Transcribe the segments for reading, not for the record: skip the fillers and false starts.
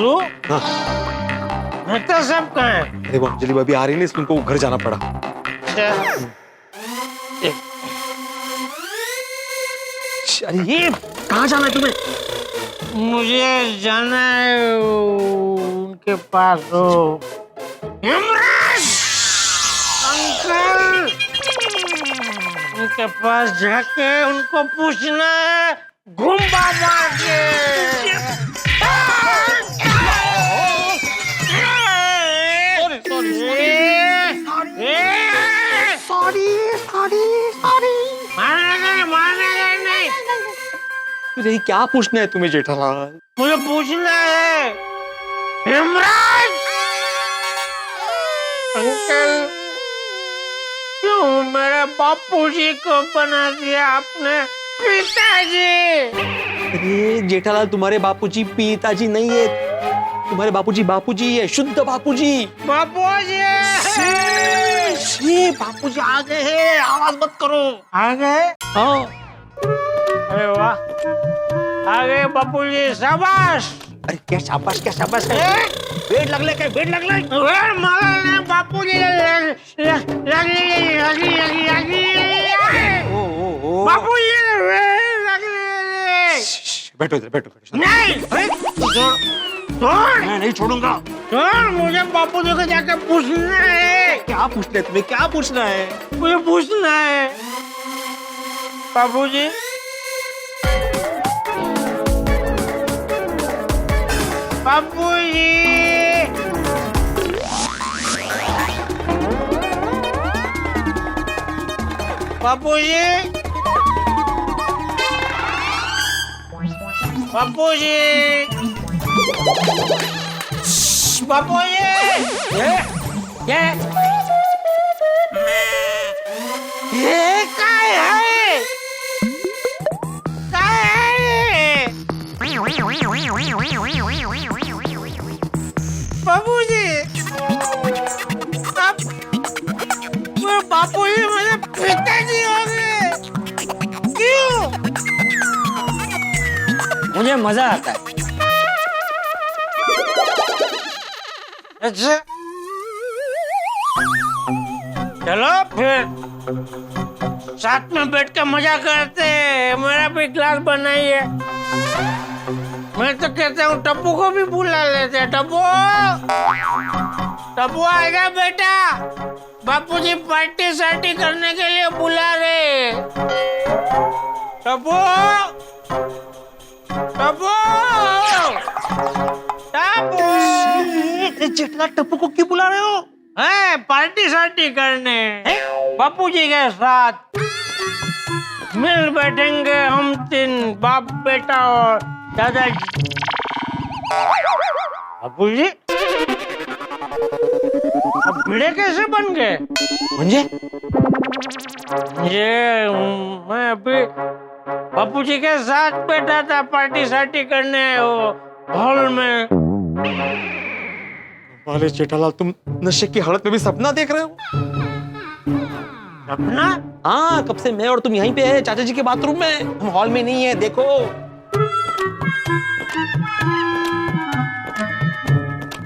तू हाँ। मेहता साहब कहाँ है? अरे वो अंजलि भाभी आ रही है, इसलिए उनको घर जाना पड़ा। अरे ये कहाँ जाना है तुम्हें? मुझे जाना है उनके पास। हो यमराज अंकल, उनके पास जाके उनको पूछना है घुम्बा मार के। मारने नहीं, तुझे क्या पूछना है तुम्हें जेठालाल? मुझे पूछना है यमराज अंकल, क्यों मेरे बापूजी को बना दिया आपने पिताजी? अरे जेठालाल, तुम्हारे बापूजी पिताजी नहीं है, तुम्हारे बापूजी बापूजी है, शुद्ध बापूजी। बापूजी बापूजी आ गए हैं, आवाज मत करो। आ गए? हाँ। अरे वाह, आ गए बापूजी, शाबाश। अरे क्या शाबाश, क्या शाबाश है? वेट लग ले, वेट लग ले। वेट मारा ने बापूजी लगी बापूजी बैठो इधर, बैठो बैठो। नहीं मैं नहीं छोड़ूंगा। मुझे बापूजी को जाकर पूछना है। क्या पूछना है तुम्हें, क्या पूछना है? मुझे पूछना है बापूजी, बापूजी, बापूजी, बापूजी, बापूजी, ये काय है? काय है? बापूजी, आप बापूजी मेरे पिताजी हो गए। क्यों? मुझे मजा आता है। अच्छा, चलो फिर साथ में बैठ के मजा करते हैं। मेरा भी ग्लास बनाइए। मैं तो कहता हूँ टप्पू को भी बुला लेते हैं। टप्पू, टप्पू आएगा बेटा, बापूजी पार्टी सार्टी करने के लिए बुला रहे। टप्पू, टप्पू, टप्पू, जेठालाल टप्पू को क्यों बुला रहे हो? है पार्टी सार्टी करने बापूजी के साथ। मिल बैठेंगे हम तीन, बाप बेटा और दादाजी। बापूजी अब भिड़े कैसे बन गए? मुझे ये मैं अभी बापूजी के साथ बैठा था पार्टी सार्टी करने वो हॉल में। अरे जेठालाल, तुम नशे की हालत में भी सपना देख रहे हो? सपना? हाँ, कब से मैं और तुम यहीं पे है, चाचा जी के बाथरूम में, हम हॉल में नहीं है। देखो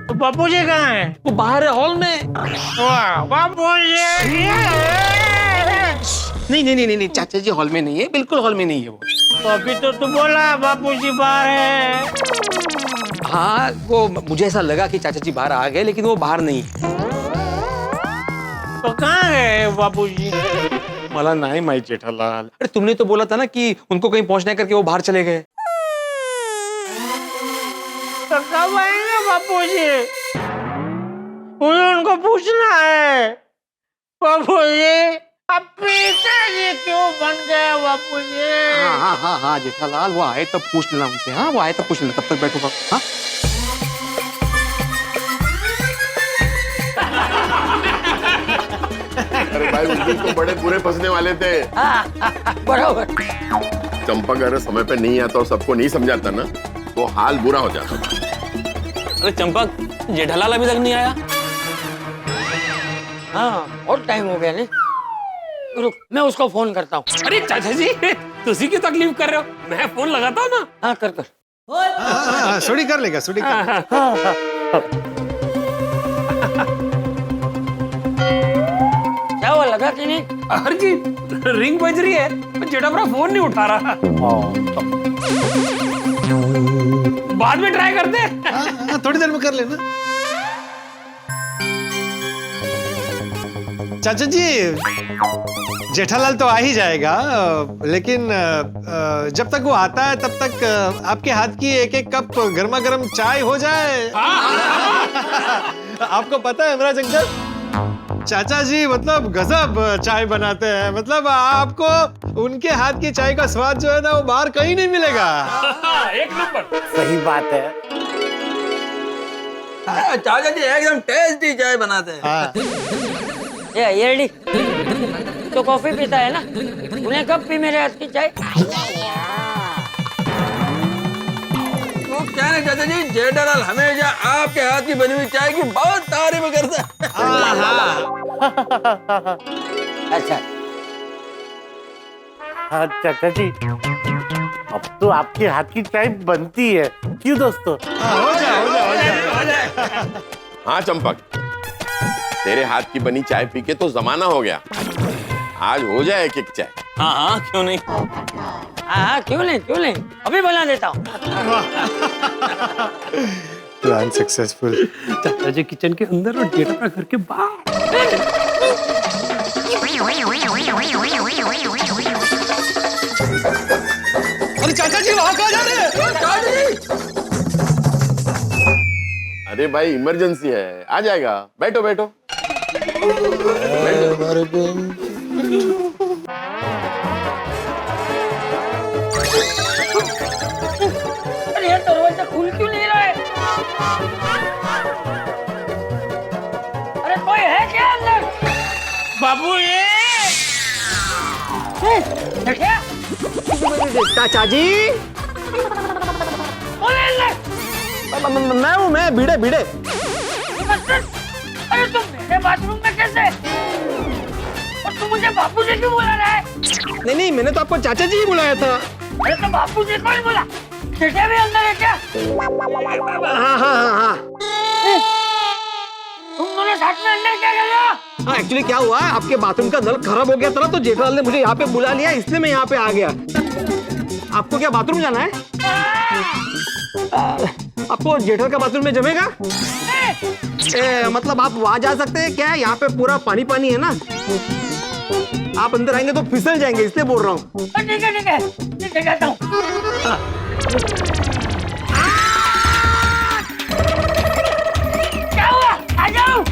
तो बापूजी कहाँ है? वो बाहर है, हॉल में। वाह बापूजी। नहीं नहीं नहीं नहीं, चाचा जी हॉल में नहीं है, बिल्कुल हॉल में नहीं है वो। तो अभी तो तू बोला बापूजी बाहर है। हाँ, वो मुझे ऐसा लगा कि चाचा जी बाहर आ गए, लेकिन वो बाहर नहीं है। तो कहाँ है बापूजी? मला नहीं माहित जेठालाल। अरे तुमने तो बोला था ना कि उनको कहीं पहुंचना करके वो बाहर चले गए। तो कब आएंगे बापूजी? मुझे उनको पूछना है। बापूजी अब पिताजी क्यों बन गए बापूजी? हाँ हाँ हाँ हाँ जेठालाल, वो आए तब पूछ लेना उनसे। हाँ, वो आए तब पूछ लेना, तब तक बैठो। हाँ अरे भाई, उस दिन तो बड़े बुरे फंसने वाले थे। बराबर। चंपक अगर समय पे नहीं आता और सबको नहीं समझाता ना, तो हाल बुरा हो जाता। अरे चंपक, जेठालाल अभी तक नहीं आया। हाँ, बहुत टाइम हो गया नहीं। रुक, मैं उसको फोन करता हूँ। अरे चाचा जी, तुसी की तकलीफ कर रहे हो? मैं फोन लगाता हूँ ना। हाँ, कर कर। हाँ, सुड़ी कर लेगा, सुड़ी कर लेगा। क्या हुआ, लगा कि नहीं? अरे जी रिंग बज रही है, पर जेठा अपना फोन नहीं उठा रहा। बाद में ट्राई करते हैं। हाँ, थोड़ी देर में कर लेना। चाचा जी, जेठालाल तो आ ही जाएगा, लेकिन जब तक वो आता है तब तक आपके हाथ की एक एक कप गर्मा गर्म चाय हो जाए। आपको पता है अमराज अंकल, चाचा जी मतलब गजब चाय बनाते हैं। मतलब आपको उनके हाथ की चाय का स्वाद जो है ना, वो बाहर कहीं नहीं मिलेगा। एक नंबर। सही बात है। चाचा जी एकदम टेस्टी चाय बनाते हैं। हाँ। ये येड़ी तो कॉफी पीता है ना, उन्हें कब पी मेरे हाथ की चाय? वो क्या है चाचा जी, जेठालाल हमेशा आपके हाथ की बनी हुई चाय की बहुत तारीफ करता है। अच्छा, हाँ चाचा जी, अब तो आपके हाथ की चाय बनती है, क्यों दोस्तों? हो जाए। हाँ चंपक, तेरे हाथ की बनी चाय पी के तो जमाना हो गया। आज हो जाए एक एक चाय। हाँ हाँ, क्यों नहीं। हाँ क्यों नहीं, अभी बना देता हूँ। Plan successful. चाचा जी किचन के अंदर और जेठा अपना घर के बाहर। अरे चाचा जी वहां कहाँ जा रहे हैं? अरे भाई इमरजेंसी है, आ जाएगा। बैठो बैठो। अरे ये दरवाजा खुल क्यों नहीं रहा है? अरे कोई है क्या अंदर? बाबू ये क्या? चाचा जी, कौन है अंदर? मैं हूँ, मैं भिड़े भिड़े। अरे तुम मेरे बाथरूम में कैसे? और तुम मुझे बापू जी क्यों बुला रहा है? नहीं, मैंने तो आपको चाचा जी ही बुलाया था। अरे तो बापू जी को ही बोला। जेठा भी अंदर है क्या? हाँ। तुम दोनों साथ में अंदर क्या कर रहे हो? हाँ, एक्चुअली क्या हुआ, आपके बाथरूम का नल खराब हो गया था ना, तो जेठालाल ने मुझे यहाँ पे बुला लिया, इसलिए मैं यहाँ पे आ गया। आपको क्या बाथरूम जाना है? आपको जेठल का बाथरूम में जमेगा? मतलब आप वहां जा सकते हैं क्या? यहाँ पे पूरा पानी पानी है ना, आप अंदर आएंगे तो फिसल जाएंगे, इसलिए बोल रहा हूँ। ठीक है, कहता हूँ। क्या हुआ? आ जाओ।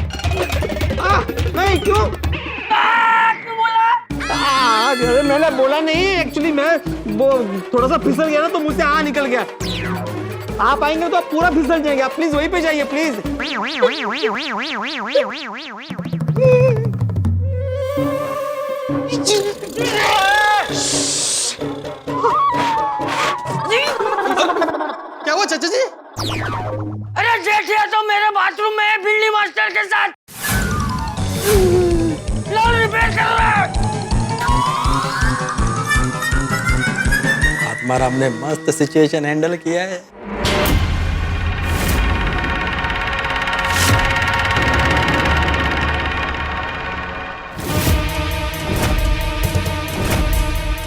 नहीं, क्यों? क्यों बोला? अरे मैंने बोला नहीं, एक्चुअली मैं वो थोड़ा सा फिसल गया ना, तो मुझसे निकल गया। आप आएंगे तो आप पूरा फिसल जाएंगे, आप प्लीज वहीं पे जाइए प्लीज। क्या हुआ चाचा जी? अरे जेठिया तो मेरे बाथरूम में है, बिल्ली मास्टर के साथ नल रिपेयर कर रहा है। आत्माराम ने मस्त सिचुएशन हैंडल किया है।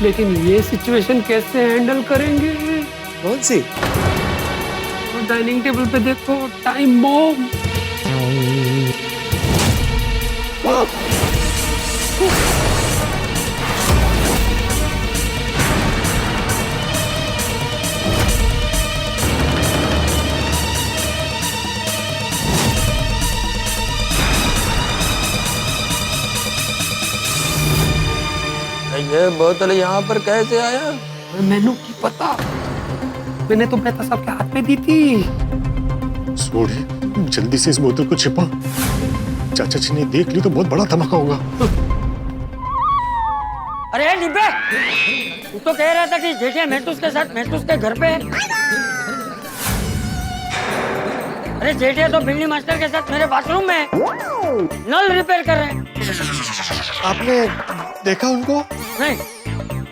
लेकिन ये सिचुएशन कैसे हैंडल करेंगे? कौन सी? तो डाइनिंग टेबल पे देखो, टाइम बॉम्ब। ये बोतल यहाँ पर कैसे आया? मैनू की पता, मैंने तो मेहता साहब के हाथ में दी थी। सोड़ी, जल्दी से इस बोतल को छिपा, चाचा जी ने देख ली तो बहुत बड़ा धमाका होगा। अरे डिब्बे, तू तो कह रहा था कि जेठिया मेहतूस के साथ मेहतूस के घर पे है। अरे जेठिया तो बिल्ली मास्टर के साथ मेरे बाथरूम में है, नल रिपेयर कर रहे हैं। आपने देखा उनको? नहीं,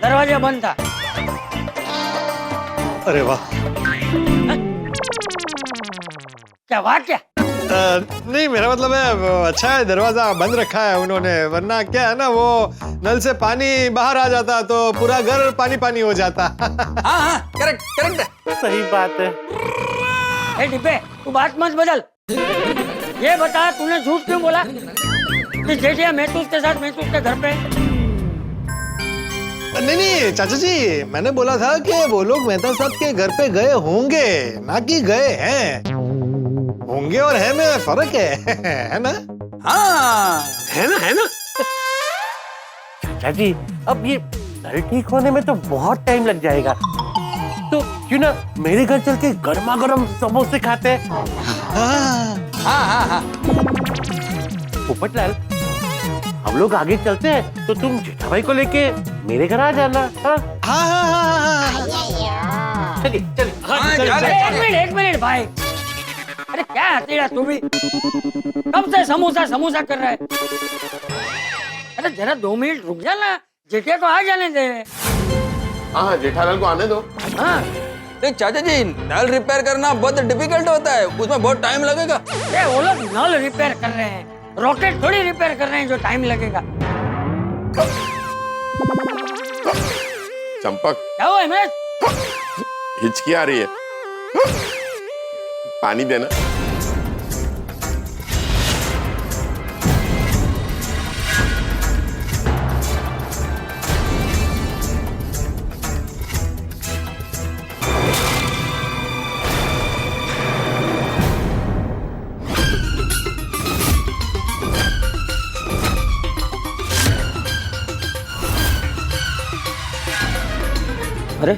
दरवाजा बंद था। अरे वाह, क्या वाह क्या? नहीं मेरा मतलब है वो अच्छा है दरवाजा बंद रखा है उन्होंने, वरना क्या है ना वो नल से पानी बाहर आ जाता तो पूरा घर पानी पानी हो जाता। हाँ हाँ करेक्ट करेक्ट है। सही बात है। ए डिब्बे, तू बात मत बदल। ये बता तूने झूठ क्यों बोला कि जेठिया महतूस के साथ महतूस के घर पे है? नहीं नहीं चाचा जी, मैंने बोला था कि वो लोग मेहता साहब के घर पे गए होंगे, ना कि गए हैं। होंगे और है में फर्क है ना? हाँ है ना? चाचा जी अब ये नल ठीक होने में तो बहुत टाइम लग जाएगा, तो क्यों ना मेरे घर चल के गर्मा गर्म समोसे खाते हैं। हाँ हाँ हाँ पोपटलाल, हम लोग आगे चलते हैं तो तुम जेठा भाई को लेके मेरे घर आ जाना। हाँ चलिए चलिए। अरे एक मिनट भाई। अरे क्या हथेड़ा तू भी? कब से समोसा समोसा कर रहा है? अरे जरा 2 मिनट रुक जा ना, जेठिया को आ जाने दे। हाँ जेठालाल को आने दो। हाँ देख चाचा जी, नल रिपेयर करना बहुत डिफिकल्ट होता है, उसमें बहुत टाइम लगेगा। ये वो लोग नल रिपेयर कर रहे हैं, रॉकेट थोड़ी रिपेयर कर रहे हैं जो टाइम लगेगा। चंपक क्या हुआ हिमेश? हिचकी आ रही है, पानी देना। अरे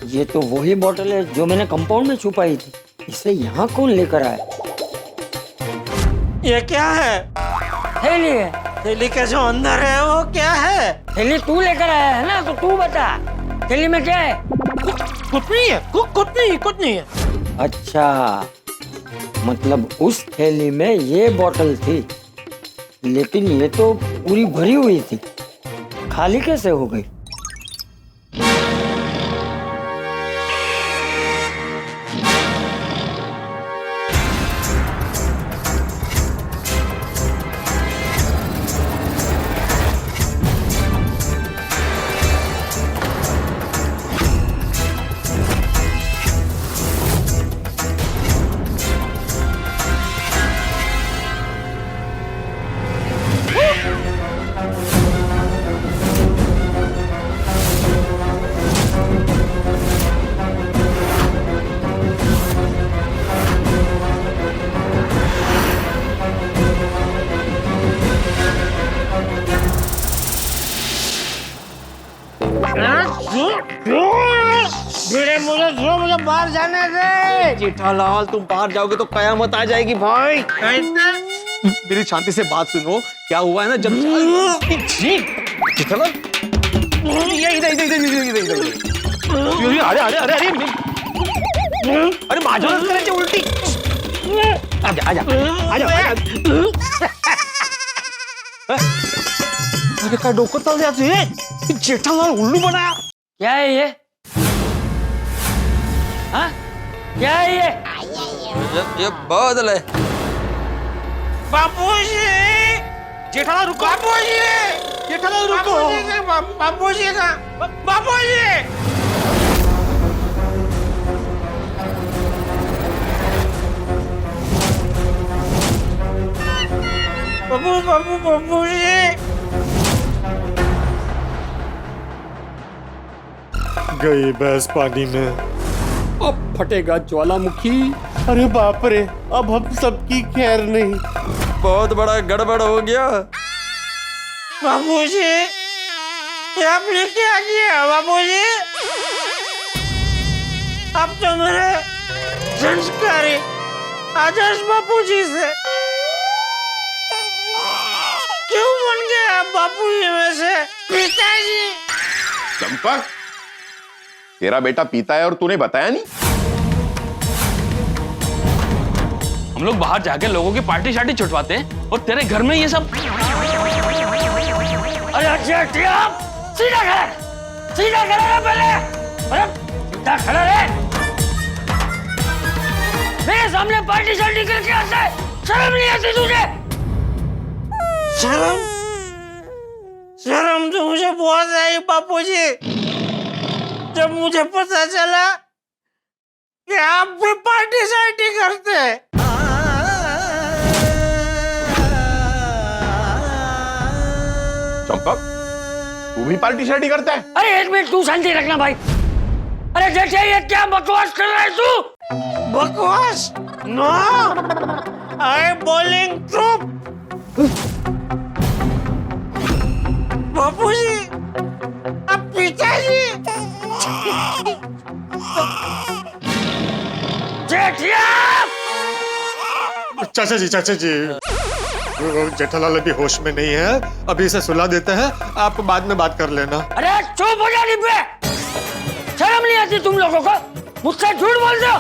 ये तो वही बोतल है जो मैंने कंपाउंड में छुपाई थी। इसे यहाँ कौन लेकर आया? ये क्या है? थैली है। थैली के जो अंदर है वो क्या है? थैली तू लेकर आया है ना, तो तू बता थैली में क्या है? कुछ नहीं है, कुछ नहीं है। अच्छा, मतलब उस थैली में ये बोतल थी, लेकिन ये तो पूरी भरी हुई थी, खाली कैसे हो गई? मुझे बाहर जाने दे। जेठालाल तुम बाहर जाओगे तो कयामत आ जाएगी भाई। मेरी शांति से बात सुनो, क्या हुआ है ना जब जेठालाल अरे माझ्यावरच करायची उलटी। आजा अरे काय डोकं चालू याचं? जेठालाल उल्लू बनाया। क्या है ये? हाँ? क्या है ये? ये बोतल है। बापूजी, जेठालाल रुको। बापूजी, जेठालाल रुको। बापूजी का बापूजी। बापूजी। गई भैंस पानी में। अब फटेगा ज्वालामुखी। अरे बाप रे, अब हम सबकी खैर नहीं। बहुत बड़ा गड़बड़ हो गया। बापूजी, ये आपने क्या किया बापूजी? आप तो मेरे संस्कारी आदर्श बापूजी से क्यों बन गया बापूजी में से पिताजी? चंपक, तेरा बेटा पीता है और तूने बताया नहीं? हम लोग बाहर जाके लोगों की पार्टी शार्टी छुटवाते हैं और तेरे घर में ये सब। अरे सीधा खड़ा रहे पहले। अरे सीधा खड़ा रहे। मेरे सामने पार्टी शार्टी करके आता है, शर्म नहीं आती तुझे? शर्म शर्म तो मुझे बहुत आई बापूजी, जब मुझे पता चला कि आप भी पार्टी शार्टी करते हैं। चंपक, तू भी पार्टी शार्टी करता है? अरे एक मिनट, तू शांति रखना भाई। अरे जैसे ये क्या बकवास कर रहा है तू? बकवास? नो, आई बॉलिंग ट्रूप। बापूजी, आप पिताजी। जेठिया! चाचा जी जेठालाल अभी होश में नहीं है, अभी इसे सुला देते हैं, आप बाद में बात कर लेना। अरे चुप हो जा डिब्बे, शर्म नहीं आती तुम लोगों को? मुझसे झूठ बोल दो।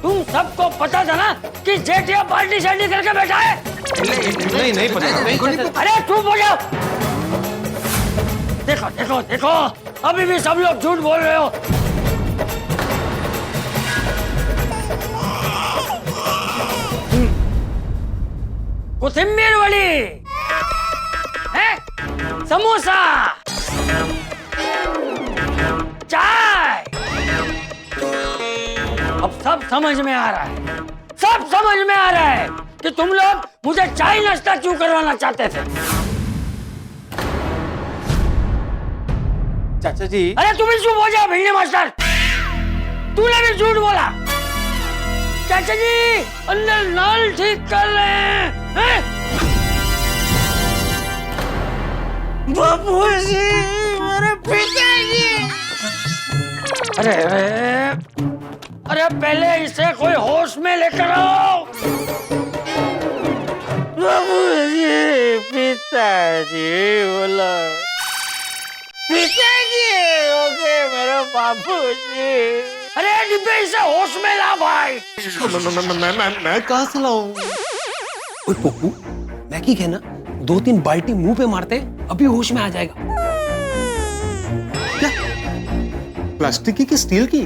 तुम सबको पता था ना कि जेठिया पार्टी शार्टी करके बैठा है? नहीं पता। अरे चुप हो जाओ। देखो देखो देखो, अभी भी सब लोग झूठ बोल रहे हो। कोथिंबीर वड़ी है, समोसा, चाय, अब सब समझ में आ रहा है, सब समझ में आ रहा है कि तुम लोग मुझे चाय नाश्ता क्यों करवाना चाहते थे। चाचा जी, अरे तुम भी चुप हो जाओ भिड़ने मास्टर, तूने भी झूठ बोला। चाचा जी अंदर नल ठीक कर रहे हैं? बापूजी, मेरे पिताजी। अरे अरे पहले इसे कोई होश में लेकर आओ। बापूजी, पिताजी बोला। पिताजी, ओके मेरे बापूजी। अरे डिब्बे, इसे होश में ला भाई। मैं कहाँ से लाऊं? ओए पप्पू, मैं की कहना 2-3 बाल्टी मुंह पे मारते अभी होश में आ जाएगा। क्या प्लास्टिक की स्टील की?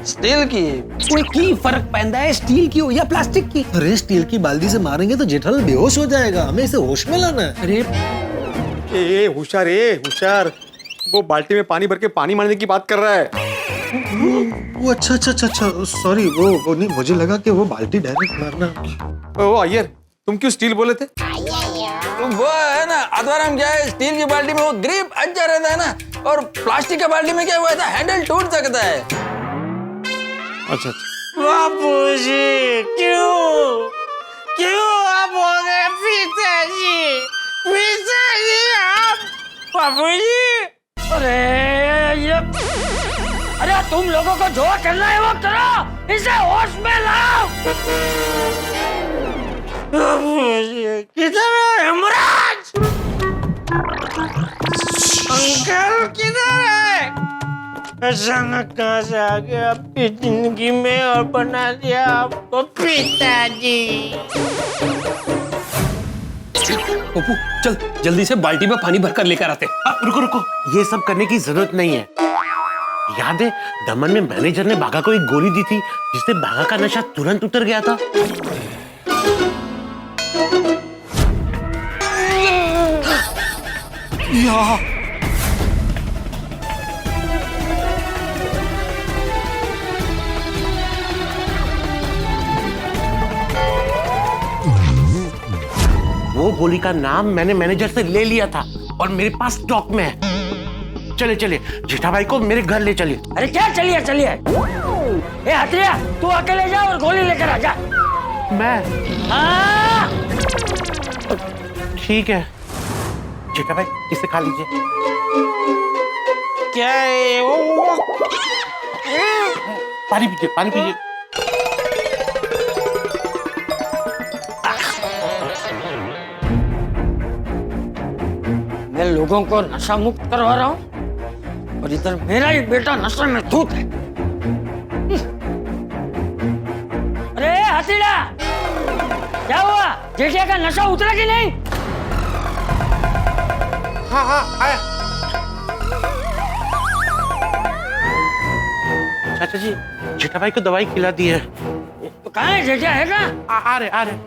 स्टील की? कोई की फर्क पैंदा है, स्टील की हो या प्लास्टिक की? अरे स्टील की बाल्टी से मारेंगे तो जेठालाल बेहोश हो जाएगा, हमें इसे होश में लाना है। अरे ए होशियार, वो बाल्टी में पानी भर के पानी मारने की बात कर रहा है। वो अच्छा सॉरी, वो नहीं, मुझे लगा कि वो बाल्टी डायरेक्ट मारना। ओ अय्यर, तुम क्यों स्टील बोले थे? वो है ना, अद्वारम क्या है, स्टील की बाल्टी में वो ग्रिप अच्छा रहता है ना, और प्लास्टिक की बाल्टी में क्या हुआ था, हैंडल टूट सकता है। अच्छा। बापूजी, क्यों आप हो गए पिताजी? पिताजी आप? बापूजी, अरे तुम लोगों को जो करना है वो करो, इसे होश में लाओ। बापूजी, किधर है हेमराज? अंकल किधर है? अचानक कहाँ से आ गया आपकी जिंदगी में और बना दिया आपको पिताजी? पप्पू चल जल्दी से बाल्टी में पानी भरकर लेकर आते। रुको, ये सब करने की जरूरत नहीं है। याद है दमन में मैनेजर ने बाघा को एक गोली दी थी, जिससे बाघा का नशा तुरंत उतर गया था। वो गोली का नाम मैंने मैनेजर से ले लिया था और मेरे पास स्टॉक में है। चले जेठा भाई को मेरे घर ले चलिए। अरे क्या चलिए? ए हथिया, तू अकेले जा और गोली लेकर आ जा। मैं? हाँ। ठीक है जेठा भाई, इसे खा लीजिए। क्या है वो? पानी पीजिए। मैं लोगों को नशा मुक्त करवा रहा हूँ और इधर मेरा ही बेटा नशे में धूत है। अरे हथीड़ा, क्या हुआ? जेठिया का नशा उतरा कि नहीं? हाँ आया। चाचा जी जेठा भाई को दवाई खिला दी है। तो कहाँ है जेठिया, है कहाँ? आ रहे।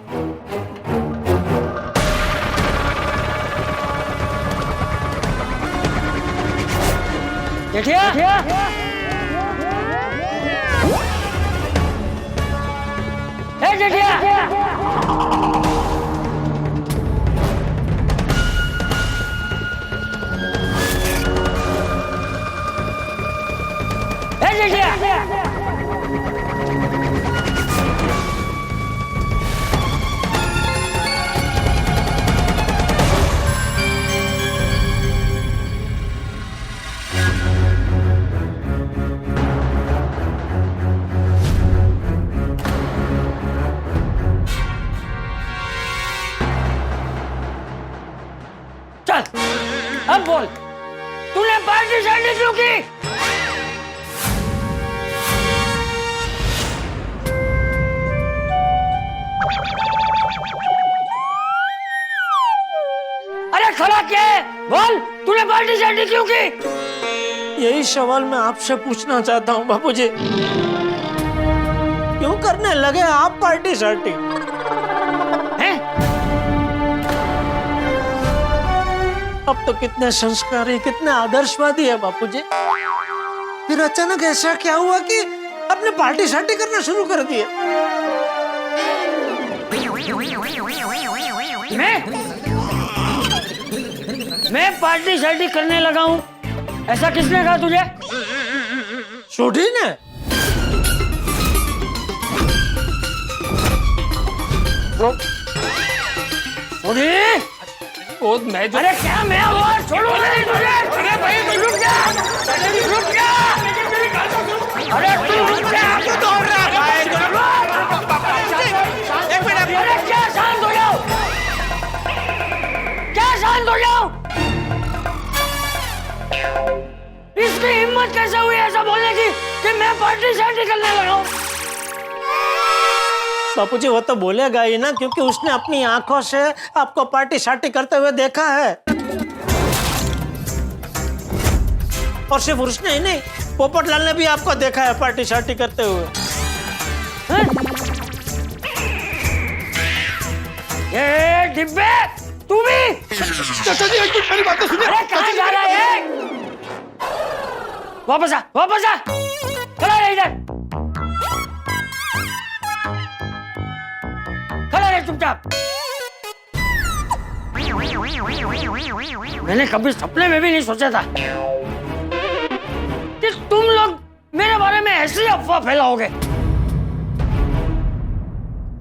जेठिया, ए जेठिया, ए जेठिया, चल अब बोल, तूने पार्टी शार्टी क्यों की? अरे खड़ा क्या है? बोल, तूने पार्टी शार्टी क्यों की? यही सवाल मैं आपसे पूछना चाहता हूँ बापूजी। क्यों करने लगे आप पार्टी शार्टी? हैं? अब तो कितने संस्कारी, कितने आदर्शवादी है बापूजी। फिर अचानक ऐसा क्या हुआ कि आपने पार्टी शार्टी करना शुरू कर दिया? मैं पार्टी शार्टी करने लगा हूँ, ऐसा किसने कहा तुझे? छोटी ने? छोड़ी? अरे क्या मैं और छोड़ू नहीं तुझे? अरे भाई तू रुक जा, रुक जा। अरे तू रुक जा, क्यों दौड़ रहा है? एक मिनट। अरे क्या शांत हो जाओ, क्या शांत हो जाओ। इसकी हिम्मत कैसे हुई ऐसा बोलने की कि मैं पार्टी शार्टी करने लगा हूँ? बापूजी वो तो बोलेगा ही ना, क्योंकि उसने अपनी आंखों से आपको पार्टी शार्टी करते हुए देखा है। और सिर्फ उसने ही नहीं, पोपटलाल ने भी आपको देखा है पार्टी शार्टी करते हुए। ये डिब्बे, तू भी? चाचा जी एक मिनट मेरी बात तो सुनिए। अरे कहाँ जा रहा है? वापस आ, वापस आ, खड़ा रह इधर, खड़ा रह चुपचाप। मैंने कभी सपने में भी नहीं सोचा था कि तुम लोग मेरे बारे में ऐसी अफवाह फैलाओगे।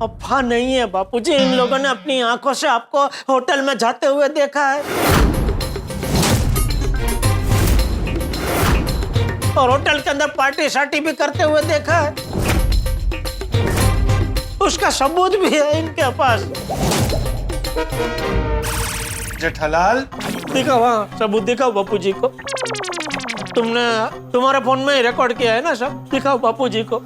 अफवाह नहीं है बापूजी, इन लोगों ने अपनी आंखों से आपको होटल में जाते हुए देखा है और होटल के अंदर पार्टी शार्टी भी करते हुए देखा है। उसका सबूत भी है इनके पास। जेठालाल, दिखाओ, हाँ सबूत दिखाओ बापूजी को। तुम्हारे फोन में ही रिकॉर्ड किया है ना सब, दिखाओ बापूजी को।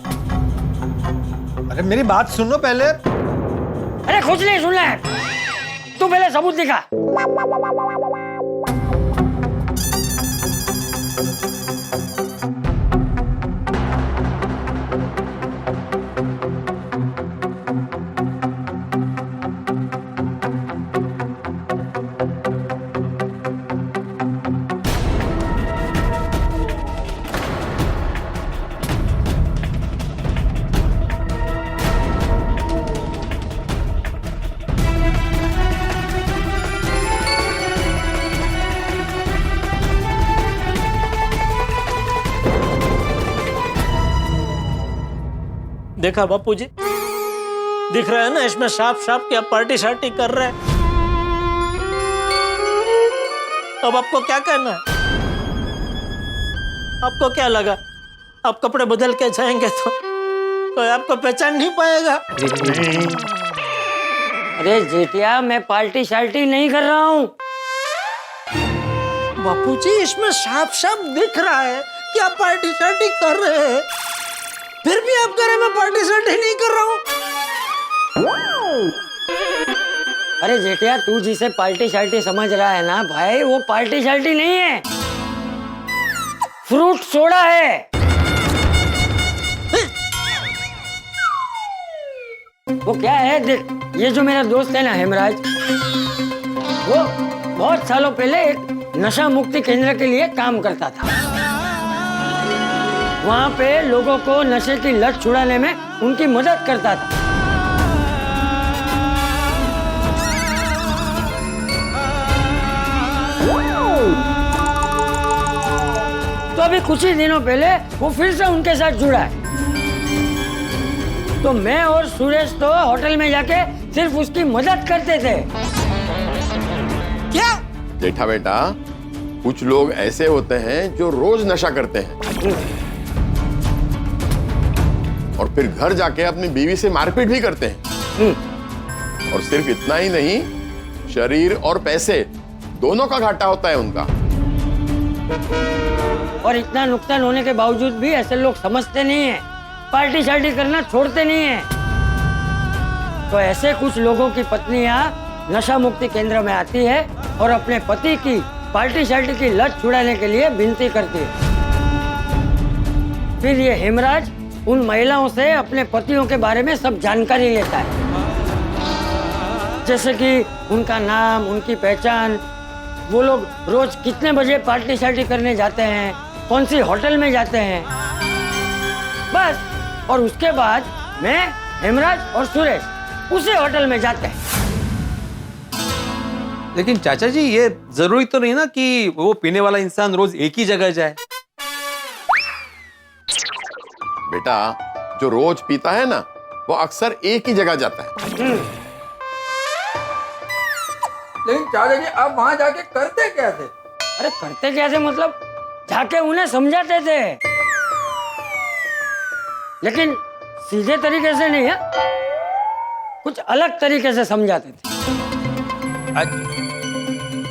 अरे मेरी बात सुनो पहले। अरे कुछ नहीं सुनना है, तू पहले सबूत दिखा। देखा बापूजी, दिख रहा है ना इसमें साफ साफ कि आप पार्टी शार्टी कर रहे हैं। अब आपको क्या करना है? आपको क्या लगा आप कपड़े बदल के जाएंगे तो कोई आपको पहचान नहीं पाएगा? अरे जेठिया, मैं पार्टी शार्टी नहीं कर रहा हूँ। बापूजी इसमें साफ साफ दिख रहा है कि आप पार्टी शार्टी कर रहे हैं, फिर भी आप कह रहे मैं पार्टी शार्टी नहीं कर रहा हूँ। अरे जेठिया, तू जिसे पार्टी शार्टी समझ रहा है ना भाई, वो पार्टी शार्टी नहीं है, फ्रूट सोडा है। वो क्या है देख, ये जो मेरा दोस्त है ना हेमराज, वो बहुत सालों पहले एक नशा मुक्ति केंद्र के लिए काम करता था। वहाँ पे लोगों को नशे की लत छुड़ाने में उनकी मदद करता था। तो अभी कुछ ही दिनों पहले वो फिर से उनके साथ जुड़ा है। तो मैं और सुरेश तो होटल में जाके सिर्फ उसकी मदद करते थे। क्या जेठा बेटा, कुछ लोग ऐसे होते हैं जो रोज नशा करते हैं और फिर घर जाके अपनी बीवी से मारपीट भी करते हैं। और सिर्फ इतना ही नहीं, शरीर और पैसे दोनों का घाटा होता है उनका। और इतना नुकसान होने के बावजूद भी ऐसे लोग समझते नहीं है, पार्टी शार्टी करना छोड़ते नहीं है। तो ऐसे कुछ लोगों की पत्नियां नशा मुक्ति केंद्र में आती है और अपने पति की पार्टी शार्टी की लत छुड़ाने के लिए विनती करती है। फिर ये हेमराज उन महिलाओं से अपने पतियों के बारे में सब जानकारी लेता है, जैसे कि उनका नाम, उनकी पहचान, वो लोग रोज कितने बजे पार्टी शार्टी करने जाते हैं, कौन सी होटल में जाते हैं, बस। और उसके बाद मैं, हेमराज और सुरेश उसी होटल में जाते हैं। लेकिन चाचा जी, ये जरूरी तो नहीं ना कि वो पीने वाला इंसान रोज एक ही जगह जाए। बेटा, जो रोज पीता है ना, वो अक्सर एक ही जगह जाता है। लेकिन चाचा जी, आप वहां जाके करते क्या थे? अरे करते क्या थे मतलब, जाके उन्हें समझाते थे, लेकिन सीधे तरीके से नहीं है, कुछ अलग तरीके से समझाते थे।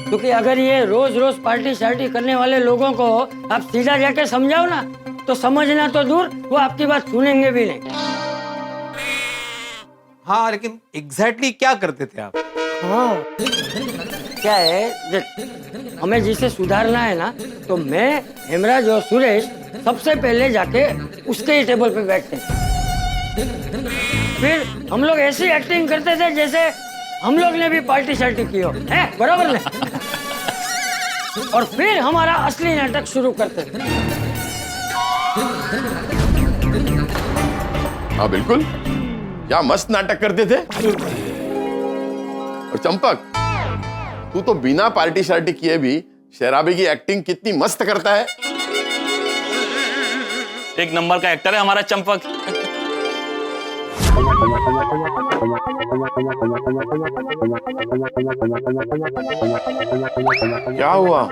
क्योंकि अगर ये रोज रोज पार्टी शार्टी करने वाले लोगों को आप सीधा जाके समझाओ ना, तो समझना तो दूर, वो आपकी बात सुनेंगे भी नहीं। हाँ, लेकिन एग्जैक्टली क्या करते थे आप? हाँ, क्या है देख, हमें जिसे सुधारना है ना, तो मैं, हेमराज और सुरेश सबसे पहले जाके उसके ही टेबल पे बैठते थे। फिर हम लोग ऐसी एक्टिंग करते थे जैसे हम लोग ने भी पार्टी शार्टी की हो, है बराबर ने? और फिर हमारा असली नाटक शुरू करते थे। हाँ बिल्कुल, क्या मस्त नाटक करते थे। और चंपक, तू तो बिना पार्टी शार्टी किए भी शराबी की एक्टिंग कितनी मस्त करता है। एक नंबर का एक्टर है हमारा चंपक। क्या हुआ,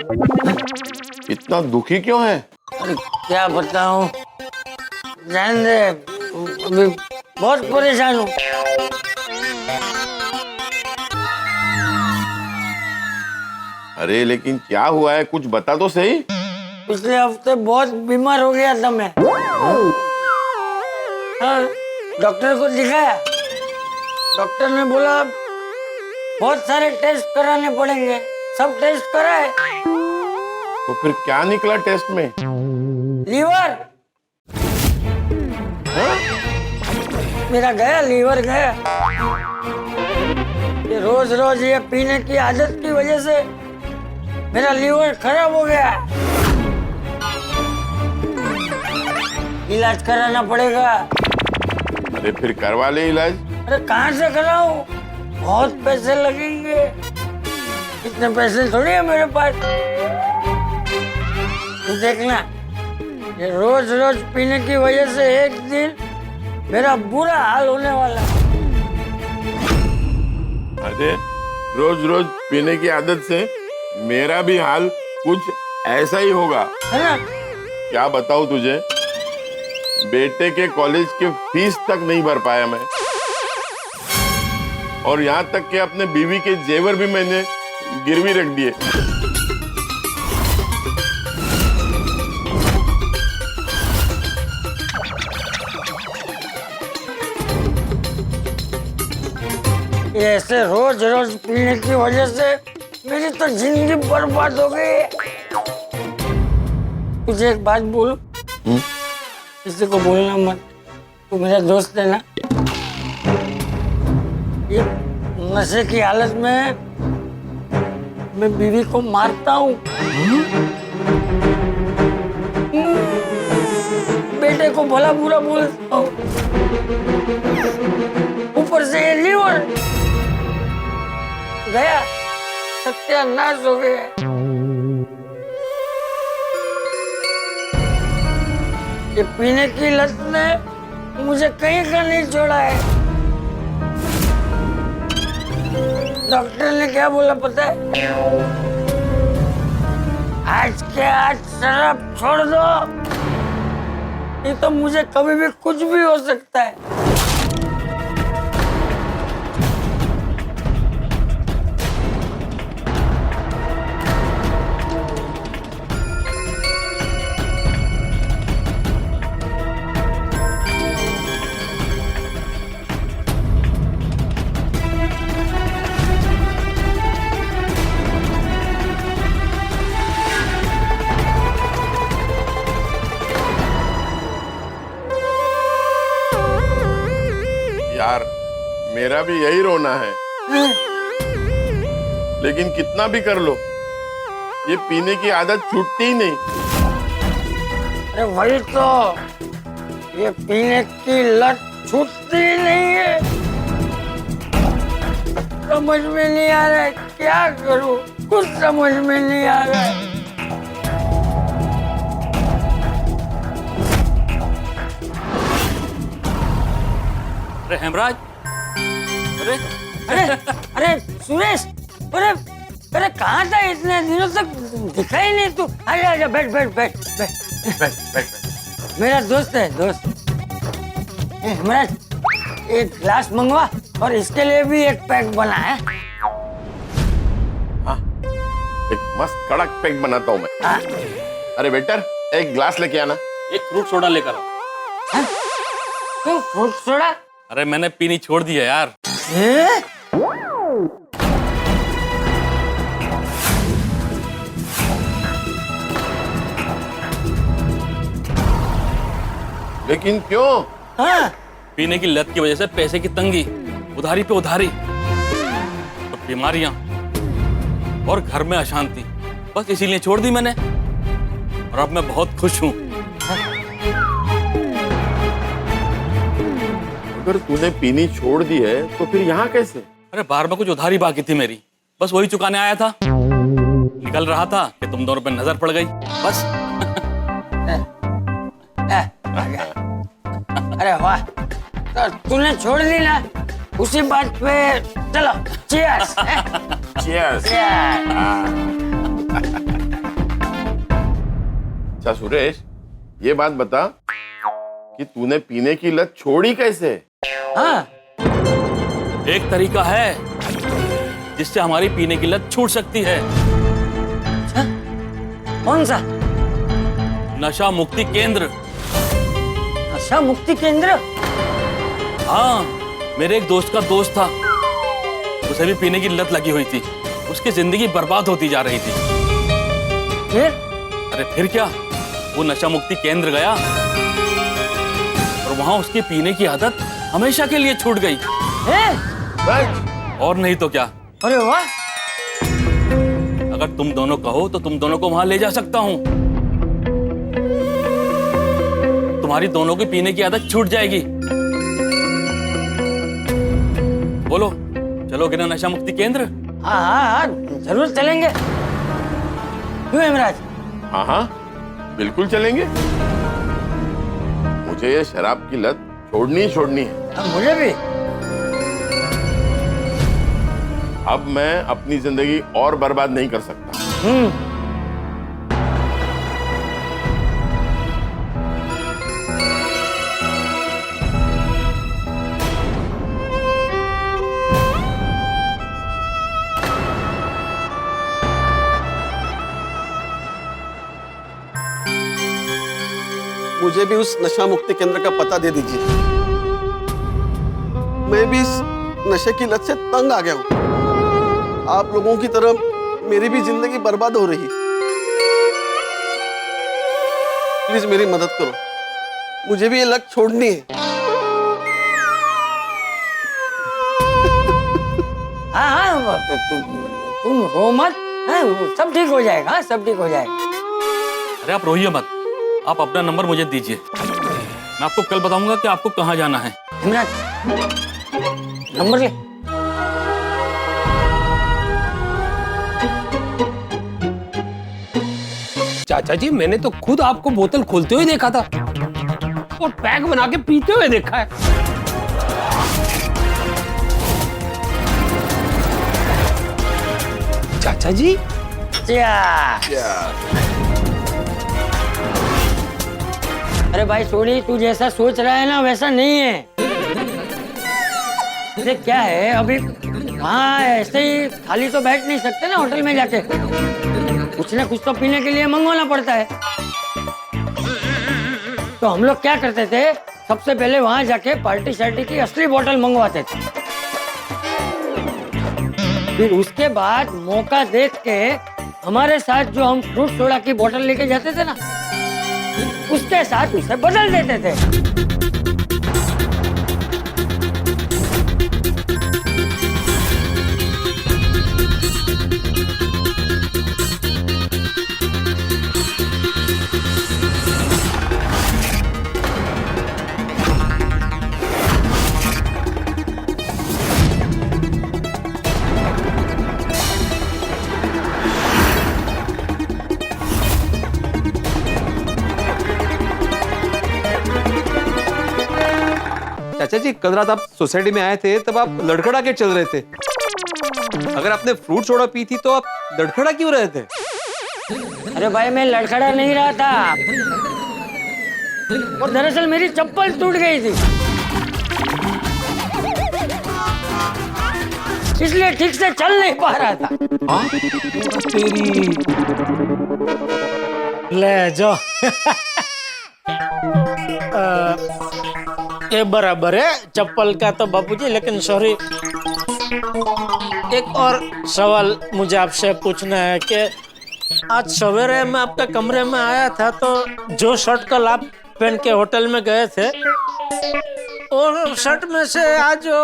इतना दुखी क्यों है? अरे क्या बताऊं, जान दे, अभी बहुत परेशान हूँ। अरे लेकिन क्या हुआ है, कुछ बता तो सही। पिछले हफ्ते बहुत बीमार हो गया था मैं। हाँ, डॉक्टर को दिखाया, डॉक्टर ने बोला बहुत सारे टेस्ट कराने पड़ेंगे, सब टेस्ट कराए। तो फिर क्या निकला टेस्ट में? लीवर। मेरा गया, लीवर गया। ये रोज रोज ये पीने की आदत की वजह से मेरा लीवर खराब हो गया। इलाज कराना पड़ेगा। अरे फिर करवा ले इलाज। अरे कहाँ से कराऊं, बहुत पैसे लगेंगे, इतने पैसे थोड़ी है मेरे पास। तू देखना, ये रोज रोज पीने की वजह से एक दिन मेरा बुरा हाल होने वाला है। अरे रोज रोज पीने की आदत से मेरा भी हाल कुछ ऐसा ही होगा, है ना? क्या बताऊं तुझे, बेटे के कॉलेज के फीस तक नहीं भर पाया मैं, और यहाँ तक कि अपने बीवी के जेवर भी मैंने गिरवी रख दिए। ऐसे रोज रोज पीने की वजह से मेरी तो जिंदगी बर्बाद हो गई। तुझे एक बात बोलूं, किसी को बोलना मत, तू मेरा दोस्त है ना। ये नशे की हालत में मैं बीवी को मारता हूँ, बेटे को भला बुरा बोलता हूँ, ऊपर से ये लीवर गया, सत्यानाश हो गया। ये पीने की लत ने मुझे कहीं का नहीं छोड़ा है। डॉक्टर ने क्या बोला पता है? आज के आज शराब छोड़ दो, नहीं तो मुझे कभी भी कुछ भी हो सकता है। यार मेरा भी यही रोना है, लेकिन कितना भी कर लो ये पीने की आदत छूटती ही नहीं। अरे वही तो, ये पीने की लत छूटती ही नहीं है। समझ में नहीं आ रहा है क्या करूं, कुछ समझ में नहीं आ रहा है। अरे हेमराज, अरे अरे अरे सुरेश, अरे अरे कहाँ था इतने दिनों तक, दिखा ही नहीं तू। आजा आजा, बैठ बैठ बैठ बैठ बैठ। मेरा दोस्त है, दोस्त। हेमराज, एक ग्लास मंगवा और इसके लिए भी एक पैक बना है। हाँ, एक मस्त कड़क पैक बनाता हूँ मैं। हाँ? अरे वेटर, एक ग्लास लेके आना। एक फ्रूट सोडा लेकर आओ। क्यों फ्रूट सोडा? अरे मैंने पीनी छोड़ दी है यार। लेकिन क्यों? हाँ? पीने की लत की वजह से पैसे की तंगी, उधारी पे उधारी, तो बीमारियां और घर में अशांति, बस इसीलिए छोड़ दी मैंने। और अब मैं बहुत खुश हूँ। अगर तूने पीनी छोड़ दी है तो फिर यहाँ कैसे? अरे बाहर में कुछ उधारी बाकी थी मेरी, बस वही चुकाने आया था। निकल रहा था कि तुम दोनों पे नजर पड़ गई, बस। अरे वाह, तो तूने छोड़ दी ना, उसी बात पे चलो चीयर्स। चीयर्स। अच्छा सुरेश, ये बात बता कि तूने पीने की लत छोड़ी कैसे? हाँ? एक तरीका है जिससे हमारी पीने की लत छूट सकती है। कौन सा? नशा मुक्ति केंद्र। नशा मुक्ति केंद्र? हाँ, मेरे एक दोस्त का दोस्त था, उसे भी पीने की लत लगी हुई थी। उसकी जिंदगी बर्बाद होती जा रही थी। फिर? अरे फिर क्या, वो नशा मुक्ति केंद्र गया और वहां उसकी पीने की आदत हमेशा के लिए छूट गई। और नहीं तो क्या। अरे वाह! अगर तुम दोनों कहो तो तुम दोनों को वहां ले जा सकता हूँ। तुम्हारी दोनों की पीने की आदत छूट जाएगी। बोलो, चलोगे ना नशा मुक्ति केंद्र? हाँ हाँ हाँ, जरूर चलेंगे। क्यों हेमराज? हाँ हाँ, बिल्कुल चलेंगे। मुझे ये शराब की लत छोड़नी ही छोड़नी है। हाँ, मुझे भी। अब मैं अपनी जिंदगी और बर्बाद नहीं कर सकता। मुझे भी उस नशा मुक्ति केंद्र का पता दे दीजिए। मैं भी इस नशे की लत से तंग आ गया हूं। आप लोगों की तरह मेरी भी जिंदगी बर्बाद हो रही। प्लीज मेरी मदद करो, मुझे भी ये लत छोड़नी है। हाँ हाँ तुम रो मत, हाँ, सब ठीक हो जाएगा, हाँ, सब ठीक हो जाएगा। अरे आप रोइए मत, आप अपना नंबर मुझे दीजिए, मैं आपको कल बताऊंगा कि आपको कहाँ जाना है। इमरान नंबर ले। चाचा जी मैंने तो खुद आपको बोतल खोलते हुए देखा था और पैक बना के पीते हुए देखा है। चाचा जी अरे भाई सोनी, तू जैसा सोच रहा है ना वैसा नहीं है। अरे क्या है, अभी हाँ ऐसे ही खाली तो बैठ नहीं सकते ना होटल में जाके, कुछ ना कुछ तो पीने के लिए मंगवाना पड़ता है। तो हम लोग क्या करते थे, सबसे पहले वहां जाके पार्टी शार्टी की असली बोतल मंगवाते थे, फिर उसके बाद मौका देख के हमारे साथ जो हम फ्रूट सोडा की बोतल लेके जाते थे ना, उसके साथ उसे बदल देते थे। चाचा जी कल रात आप सोसाइटी में आए थे तब आप लड़खड़ा के चल रहे थे। अगर आपने फ्रूट सोडा पी थी तो आप लड़खड़ा क्यों रहे थे? अरे भाई मैं लड़खड़ा नहीं रहा था, और दरअसल मेरी चप्पल टूट गई थी, इसलिए ठीक से चल नहीं पा रहा था। तेरी ले जो ये बराबर है चप्पल का तो बापूजी, लेकिन सॉरी एक और सवाल मुझे आपसे पूछना है कि आज सवेरे मैं आपके कमरे में आया था तो जो शर्ट कल आप पहन के होटल में गए थे, और शर्ट में से आज जो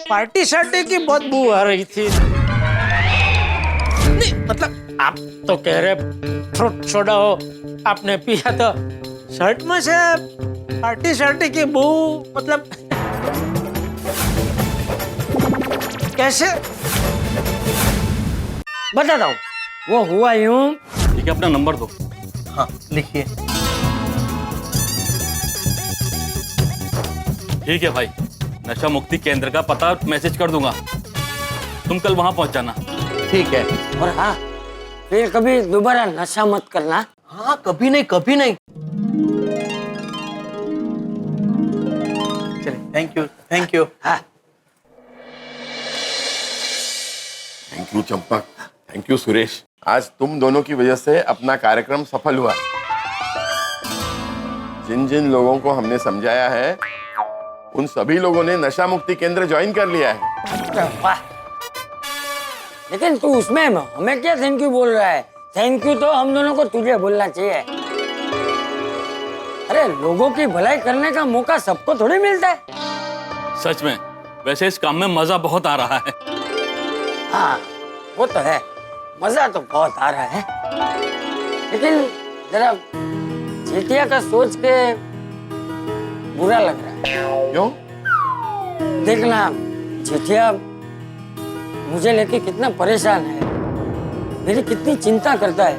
पार्टी शर्ट की बहुत बू आ रही थी। नहीं मतलब आप तो कह रहे फ्रूट सोडा हो आपने पिया, तो शर्ट में से पार्टी शर्ट की बू मतलब कैसे? बताता हूँ, वो हुआ यूं। ठीक है, अपना नंबर दो। हाँ लिखिए। ठीक है भाई, नशा मुक्ति केंद्र का पता मैसेज कर दूंगा, तुम कल वहां पहुंच जाना। ठीक है। और हाँ, फिर कभी दोबारा नशा मत करना। हाँ कभी नहीं, कभी नहीं। चलिए, थैंक यू, थैंक यू। हाँ thank you Champak, thank you Suresh. आज तुम दोनों की वजह से अपना कार्यक्रम सफल हुआ। जिन जिन लोगों को हमने समझाया है उन सभी लोगों ने नशा मुक्ति केंद्र ज्वाइन कर लिया है। वाह, लेकिन तू उसमें हमें क्या थैंक यू बोल रहा है? थैंक यू तो हम दोनों को तुझे बोलना चाहिए। अरे लोगों की भलाई करने का मौका सबको थोड़ी मिलता है। सच में, वैसे इस काम में मजा बहुत आ रहा है। हाँ वो तो है, मजा तो बहुत आ रहा है, लेकिन जरा चेटिया का सोच के बुरा लग रहा है। क्यों? देखना चेटिया मुझे लेके कितना परेशान है, मेरी कितनी चिंता करता है,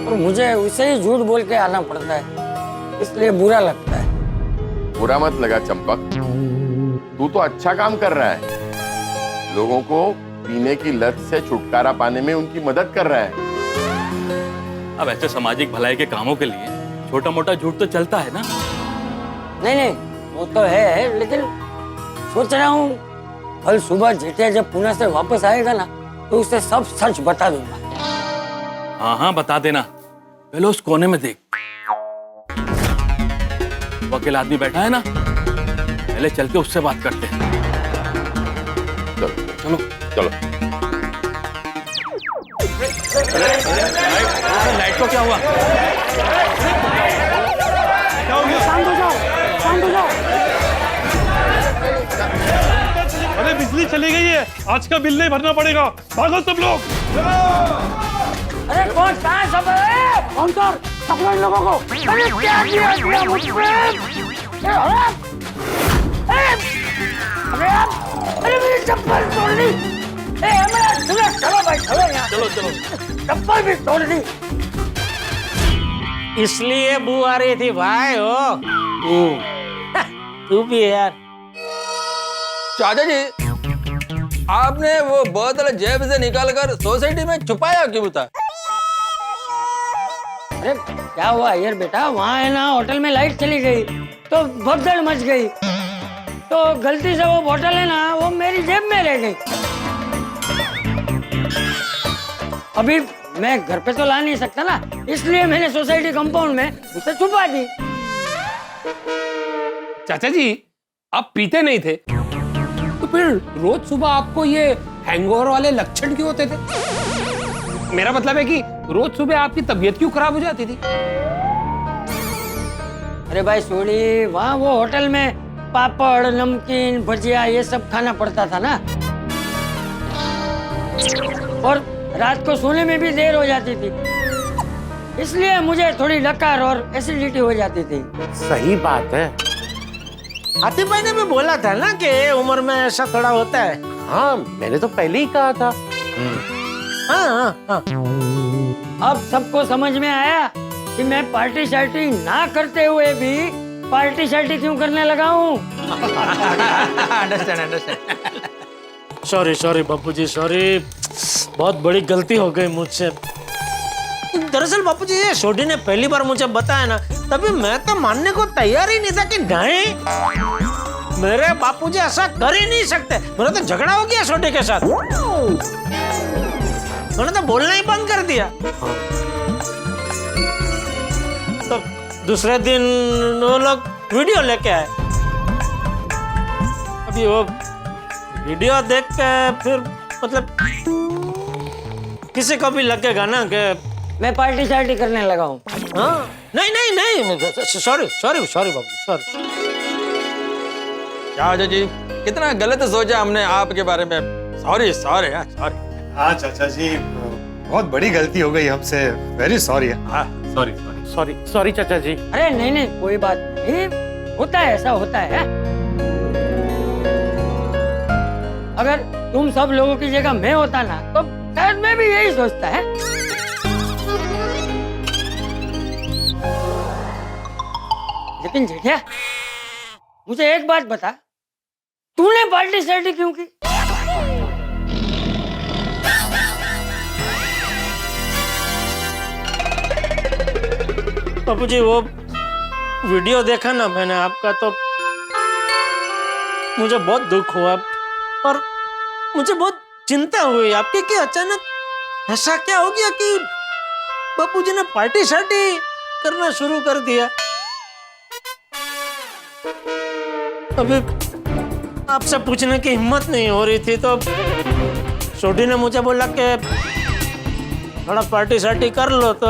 और मुझे उसे ही झूठ बोल के आना पड़ता है, इसलिए बुरा लगता है। बुरा मत लगा चंपक, तू तो अच्छा काम कर रहा है, लोगों को पीने की लत से छुटकारा पाने में उनकी मदद कर रहा है। अब ऐसे सामाजिक भलाई के कामों के लिए छोटा मोटा झूठ तो चलता है ना। नहीं नहीं वो तो है, लेकिन सोच रहा हूँ कल सुबह जेठिया जब पुणे से वापस आएगा ना तो उसे सब सच बता दूंगा। हाँ हाँ बता देना, पहले उस कोने में देख, वो अकेला आदमी बैठा है ना, पहले चल के उससे बात करते हैं। चलो चलो। लाइट को क्या हुआ? शांत हो जाओ, शांत हो जाओ। चली गई है, आज का बिल नहीं भरना पड़ेगा, भागो सब लोग। अरे कौन कहाँ है सब? कौन कर पकड़ो इन लोगों को। अरे क्या किया मुझ पे? अरे मेरी चप्पल तोड़ दी। चलो भाई चलो यहाँ, चलो चलो। चप्पल भी तोड़ दी। इसलिए बू आ रही थी भाई हो। तू भी है यार। चाचा जी, आपने वो बोतल जेब से निकालकर सोसाइटी में छुपाया क्यों था? अरे क्या हुआ यार बेटा, वहाँ है ना होटल में लाइट चली गई तो भगदड़ मच गई, तो गलती से वो बोतल है ना वो मेरी जेब में रह गई। अभी मैं घर पे तो ला नहीं सकता ना, इसलिए मैंने सोसाइटी कंपाउंड में उसे छुपा दी। चाचा जी, आप पीते नहीं थे तो फिर रोज सुबह आपको ये हैंगओवर वाले लक्षण क्यों होते थे? मेरा मतलब है कि रोज सुबह आपकी तबीयत क्यों खराब हो जाती थी? अरे भाई सोनी, वहाँ वो होटल में पापड़, नमकीन, भजिया ये सब खाना पड़ता था ना, और रात को सोने में भी देर हो जाती थी, इसलिए मुझे थोड़ी डकार और एसिडिटी हो जाती थी। सही बात है। हाथी भाई ने भी बोला था ना कि उम्र में ऐसा थोड़ा होता है। हाँ, मैंने तो पहले ही कहा था। हाँ। अब सबको समझ में आया कि मैं पार्टी शार्टी ना करते हुए भी पार्टी शार्टी क्यों करने लगा हूँ। सॉरी बापूजी, सॉरी, बहुत बड़ी गलती हो गई मुझसे। दरअसल बापूजी, ये सोडी ने पहली बार मुझे बताया ना, तभी मैं तो मानने को तैयार ही नहीं था कि नहीं, मेरे बापूजी ऐसा कर ही नहीं सकते। मेरा तो झगड़ा हो गया सोडी के साथ, मैंने तो बोलना ही बंद कर दिया। तो दूसरे दिन वो लोग वीडियो लेके आए। अभी वो वीडियो देख के फिर मतलब किसी को भी लगेगा ना कि मैं पार्टी शार्टी करने लगा हूँ। हाँ, नहीं, सॉरी बाबू, सॉरी। चाचा जी, कितना गलत सोचा हमने आपके बारे में। सॉरी। हाँ चाचा जी, बहुत बड़ी गलती हो गई हमसे, वेरी सॉरी। हाँ सॉरी चाचा जी। अरे नहीं, कोई बात नहीं, होता है, ऐसा होता है। अगर तुम सब लोगों की जगह मैं होता ना तो शायद मैं भी यही सोचता है। लेकिन जेठिया, मुझे एक बात बता, तूने पार्टी शार्टी क्यों की? बापूजी, वो वीडियो देखा ना मैंने आपका, तो मुझे बहुत दुख हुआ और मुझे बहुत चिंता हुई आपकी कि अचानक ऐसा क्या हो गया कि बापूजी ने पार्टी शार्टी करना शुरू कर दिया। अभी आपसे पूछने की हिम्मत नहीं हो रही थी, तो छोटी ने मुझे बोला कि थोड़ा पार्टी शार्टी कर लो, तो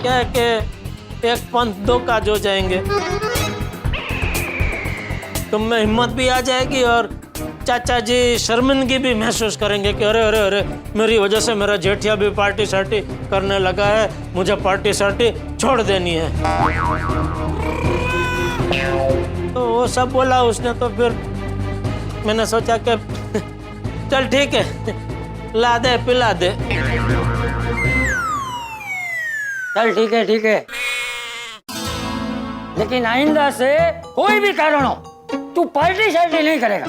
क्या है कि एक पंथ दो काज हो जाएंगे। तुम में हिम्मत भी आ जाएगी और चाचा जी शर्मिंदगी भी महसूस करेंगे कि अरे मेरी वजह से मेरा जेठिया भी पार्टी शार्टी करने लगा है, मुझे पार्टी शार्टी छोड़ देनी है। तो वो सब बोला उसने, तो फिर मैंने सोचा कि चल ठीक है, ला दे पिला दे। चल ठीक है, लेकिन आइंदा से कोई भी कारण हो तू पार्टी शार्टी नहीं करेगा।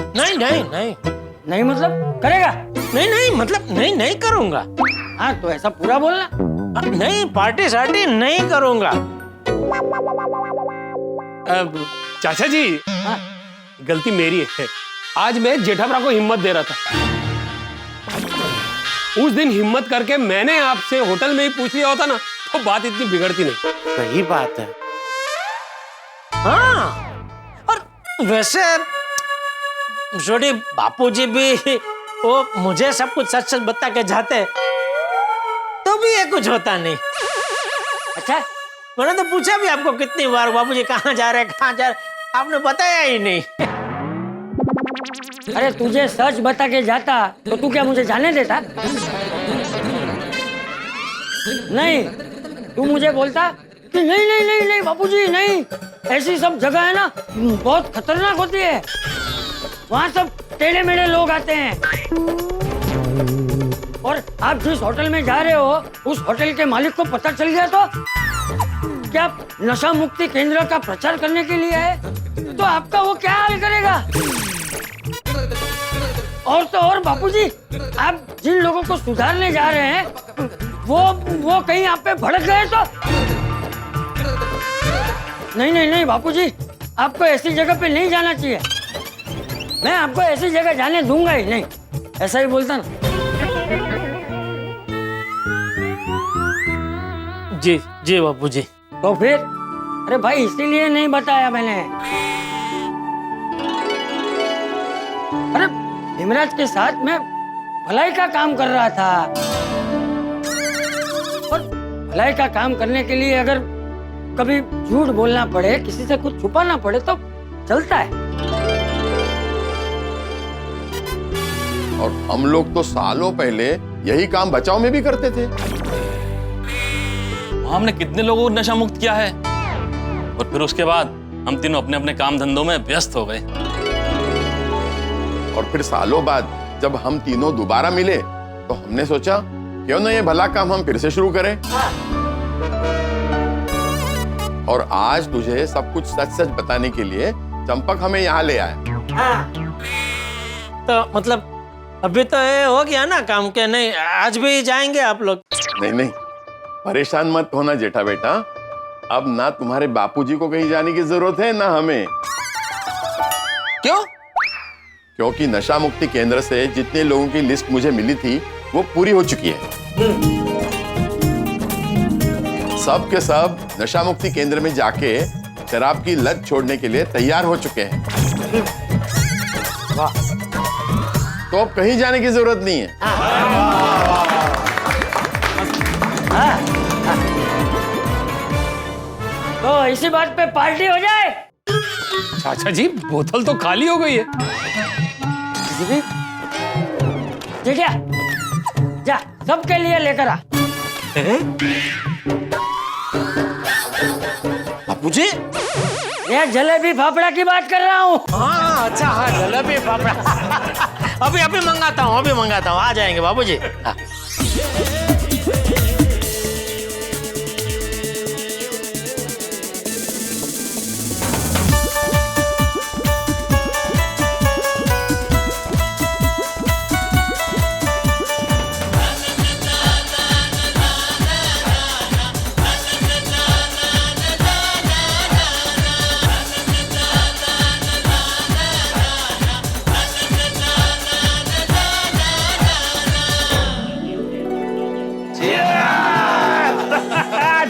नहीं मतलब करेगा? नहीं मतलब नहीं करूंगा। हाँ तो ऐसा पूरा बोलना। नहीं, पार्टी शार्टी नहीं करूंगा। चाचा जी, हाँ? गलती मेरी है। आज मैं जेठाभरा को हिम्मत दे रहा था, उस दिन हिम्मत करके मैंने आपसे होटल में ही पूछ लिया होता ना तो बात इतनी बिगड़ती नहीं। सही बात है। हाँ, और वैसे जोड़ी बापूजी भी वो मुझे सब कुछ सच बता के जाते तो भी ये कुछ होता नहीं। अच्छा, मैंने तो पूछा भी आपको कितनी बार, बापूजी कहाँ जा रहे, आपने बताया ही नहीं। अरे तुझे सच बता के जाता तो तू क्या मुझे जाने देता? नहीं, तू मुझे बोलता कि नहीं नहीं नहीं नहीं बापूजी नहीं, ऐसी सब जगह है ना बहुत खतरनाक होती है, वहाँ सब टेढ़े मेढ़े लोग आते हैं, और आप जिस होटल में जा रहे हो उस होटल के मालिक को पता चल गया तो क्या नशा मुक्ति केंद्र का प्रचार करने के लिए है तो आपका वो क्या हाल करेगा? और तो और बापूजी, आप जिन लोगों को सुधारने जा रहे हैं वो कहीं आप पे भड़क गए तो? नहीं नहीं नहीं बापूजी, आपको ऐसी जगह पे नहीं जाना चाहिए, मैं आपको ऐसी जगह जाने दूंगा ही नहीं, ऐसा ही बोलता ना। जी जी बापूजी। तो फिर अरे भाई इसीलिए नहीं बताया मैंने। अरे हिमराज के साथ मैं भलाई का काम कर रहा था, और भलाई का काम करने के लिए अगर कभी झूठ बोलना पड़े, किसी से कुछ छुपाना पड़े तो चलता है। और हम लोग तो सालों पहले यही काम बचाव में भी करते थे। हमने कितने लोगों को नशा मुक्त किया है, और फिर उसके बाद हम तीनों अपने अपने काम धंधों में व्यस्त हो गए। और फिर सालों बाद जब हम तीनों दोबारा मिले तो हमने सोचा क्यों ना ये भला काम हम फिर से शुरू करें। और आज तुझे सब कुछ सच सच बताने के लिए चंपक हमें यहाँ ले आया। तो मतलब अभी तो ये हो गया ना काम के? नहीं आज भी जाएंगे आप लोग? नहीं नहीं, परेशान मत होना जेठा बेटा, अब ना तुम्हारे बापूजी को कहीं जाने की जरूरत है ना हमें। क्यों? क्योंकि नशा मुक्ति केंद्र से जितने लोगों की लिस्ट मुझे मिली थी वो पूरी हो चुकी है। सब के सब नशा मुक्ति केंद्र में जाके शराब की लत छोड़ने के लिए तैयार हो चुके हैं। तो अब कहीं जाने की जरूरत नहीं है। तो इसी बात पे पार्टी हो जाए। चाचा जी बोतल तो खाली हो गई है। जेठिया जा सबके लिए लेकर आ। बापूजी? ये जलेबी फाफड़ा की बात कर रहा हूँ। हाँ अच्छा, हाँ जलेबी फाफड़ा। अभी मंगाता हूँ, आ जाएंगे बाबूजी। हाँ।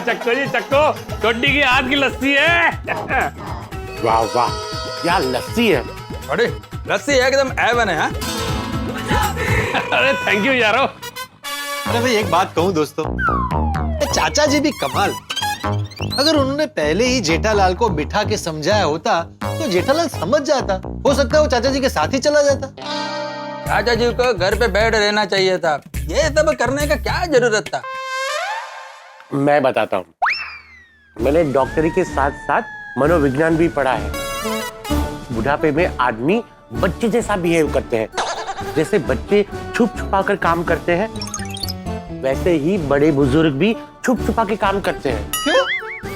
चक्को जी चक्को, टोडी की हाथ की लस्सी है। वाह वाह, क्या लस्सी है। अरे लस्सी एकदम एवन है। अरे थैंक यू यारो। अरे भाई एक बात कहूं दोस्तों, चाचा जी भी कमाल। अगर उन्होंने पहले ही जेठालाल को बिठा के समझाया होता तो जेठालाल समझ जाता, हो सकता है वो चाचा जी के साथ ही चला जाता। चाचा जी को घर पे बैठ रहना चाहिए था, ये सब करने का क्या जरूरत था? मैं बताता हूँ, मैंने डॉक्टरी के साथ साथ मनोविज्ञान भी पढ़ा है। बुढ़ापे में आदमी बच्चे जैसा बिहेव करते हैं। जैसे बच्चे छुप छुपा कर काम करते हैं, वैसे ही बड़े बुजुर्ग भी छुप छुपा के काम करते हैं। क्यों?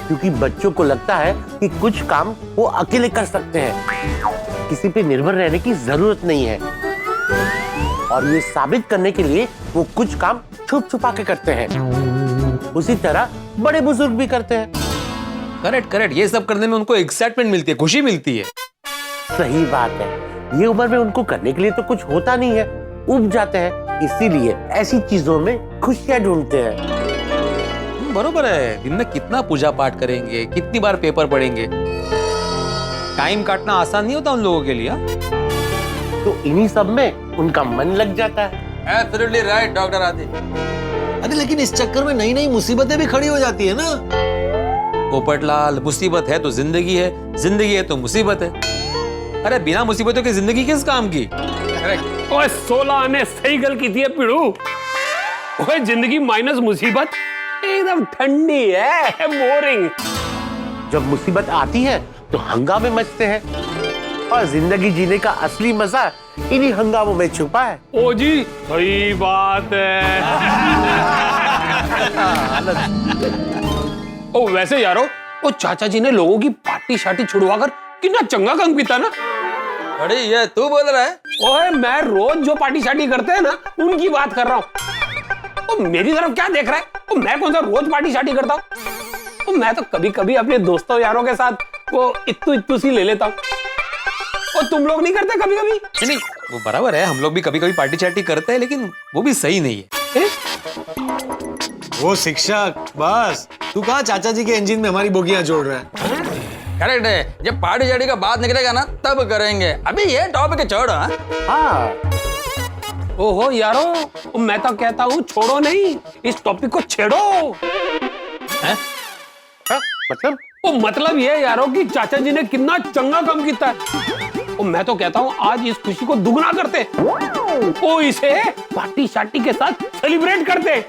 क्योंकि बच्चों को लगता है कि कुछ काम वो अकेले कर सकते हैं, किसी पे निर्भर रहने की जरूरत नहीं है। और ये साबित करने के लिए वो कुछ काम छुप छुपा के करते हैं। उसी तरह बड़े बुजुर्ग भी करते हैं। करेक्ट करेक्ट, ये सब करने में उनको एक्साइटमेंट मिलती है, खुशी मिलती है। सही बात है, ये उम्र में उनको करने के लिए तो कुछ होता नहीं है, उब जाते हैं, इसीलिए ऐसी चीजों में खुशियां ढूंढते हैं। बरोबर है, दिन में कितना पूजा पाठ करेंगे, कितनी बार पेपर पढ़ेंगे, टाइम काटना आसान नहीं होता उन लोगों के लिए। तो इन्हीं सब में उनका मन लग जाता है। एब्सोल्युटली राइट डॉक्टर आदि। अरे लेकिन इस चक्कर में नई नई मुसीबतें भी खड़ी हो जाती है ना। पोपटलाल, मुसीबत है तो जिंदगी है, जिंदगी है तो मुसीबत है। अरे बिना मुसीबतों की जिंदगी किस काम की? ओए 16 ने सही गल की थी है पिड़ू। ओए जिंदगी माइनस मुसीबत एकदम ठंडी है, बोरिंग। जब मुसीबत आती है तो हंगामे मचते हैं और जिंदगी जीने का असली मजा इन्हीं हंगामों में छुपा है। ओ जी सही बात है। ओ वैसे यारो, वो चाचा जी ने लोगों की पार्टी शार्टी छुड़वाकर कितना चंगा काम किया ना। अरे ये तू बोल रहा है? ओए मैं रोज जो पार्टी शार्टी करते हैं ना, उनकी बात कर रहा हूँ। ओ मेरी तरफ क्या देख रहा है? ओ मैं कौन सा रोज पार्टी शार्टी करता हूँ? मैं तो कभी कभी अपने दोस्तों यारों के साथ वो इत्तू इत्तू सी ले लेता हूँ। और तुम लोग नहीं करते कभी कभी? नहीं, वो बराबर है, हम लोग भी कभी कभी पार्टी चार्टी करते हैं, लेकिन वो भी सही नहीं है। वो शिक्षक, बस तू कहाँ चाचा जी के इंजन में हमारी बोगियां जोड़ रहा है? करेक्ट है, जब पार्टी शार्टी का बात निकलेगा ना तब करेंगे, अभी ये टॉपिक छोड़ो। हाँ ओहो यारो, मैं तो कहता हूँ छोड़ो नहीं, इस टॉपिक को छेड़ो। मतलब? ओ मतलब ये यारो कि चाचा जी ने कितना चंगा काम किया है। ओ मैं तो कहता हूँ आज इस खुशी को दुगना करते, ओ इसे पार्टी शार्टी के साथ सेलिब्रेट करते।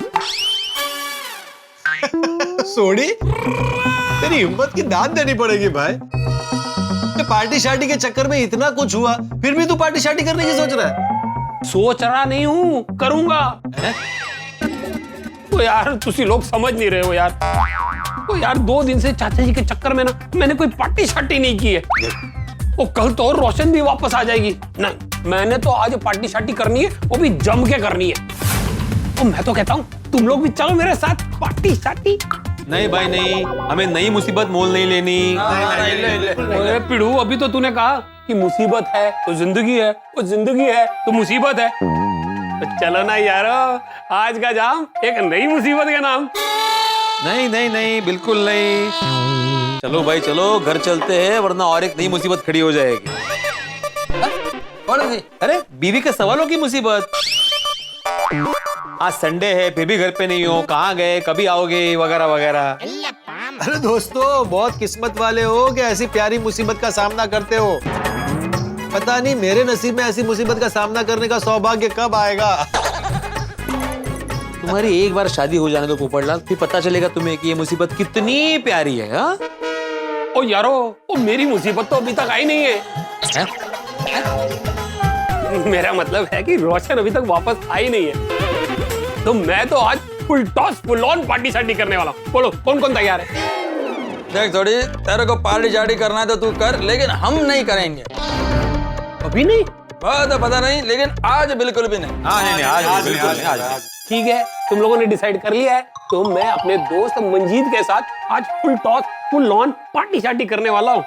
सोडी, तेरी हिम्मत की दाद देनी पड़ेगी भाई। ये पार्टी शार्टी के चक्कर में इतना कुछ हुआ, फिर भी तू पार्टी शार्टी करने की सोच रहा है? सोच रहा नहीं हूँ, करूंगा। तो यार तुसी लोग समझ नहीं रहे हो यार। तो यार 2 दिन से चाचा जी के चक्कर में ना मैंने कोई पार्टी शार्टी नहीं की है। वो कल तो और रोशन भी वापस आ जाएगी। नहीं, मैंने तो आज पार्टी शार्टी करनी है, वो भी जम के करनी है। तो मैं तो कहता हूँ तुम लोग भी चलो मेरे साथ पार्टी शार्टी। नहीं भाई नहीं, हमें नई मुसीबत मोल नहीं लेनी। अरे पिड़ू, अभी तो तूने कहा कि मुसीबत है तो जिंदगी है, वो जिंदगी है तो मुसीबत है। तो चलो ना यारो, आज का जाम एक नई मुसीबत का नाम। नहीं नहीं नहीं, बिल्कुल नहीं। चलो भाई चलो, घर चलते हैं, वरना और एक नई मुसीबत खड़ी हो जाएगी। कौन सी? अरे बीवी के सवालों की मुसीबत। आज संडे है, फिर भी घर पे नहीं हो, कहाँ गए, कभी आओगे, वगैरह वगैरह। अरे दोस्तों, बहुत किस्मत वाले हो कि ऐसी प्यारी मुसीबत का सामना करते हो। पता नहीं मेरे नसीब में ऐसी मुसीबत का सामना करने का सौभाग्य कब आएगा। तुम्हारी एक बार शादी हो जाने दो पोपटलाल, फिर पता चलेगा तुम्हें कि ये मुसीबत कितनी प्यारी है। हाँ? ओ यारो, ओ मेरी मुसीबत तो अभी तक आई नहीं है। मेरा मतलब है कि रोशन अभी तक वापस आई नहीं है। तो मैं तो आज full toss full on party शार्टी करने वाला हूँ। बोलो कौन कौन तैयार है? देख थोड़ी, तेरे को पार्टी शार्टी करना है तो तू कर, लेकिन हम नहीं करेंगे। अभी नहीं? तो पता नहीं, लेकिन आज बिल्कुल भी नहीं। हाँ नहीं, आज बिल्कुल नहीं, आज। ठीक है, तुम लोगों ने डिसाइड कर लिया है तो मैं अपने दोस्त मंजीत के साथ आज full toss full on party शार्टी करने वाला हूँ।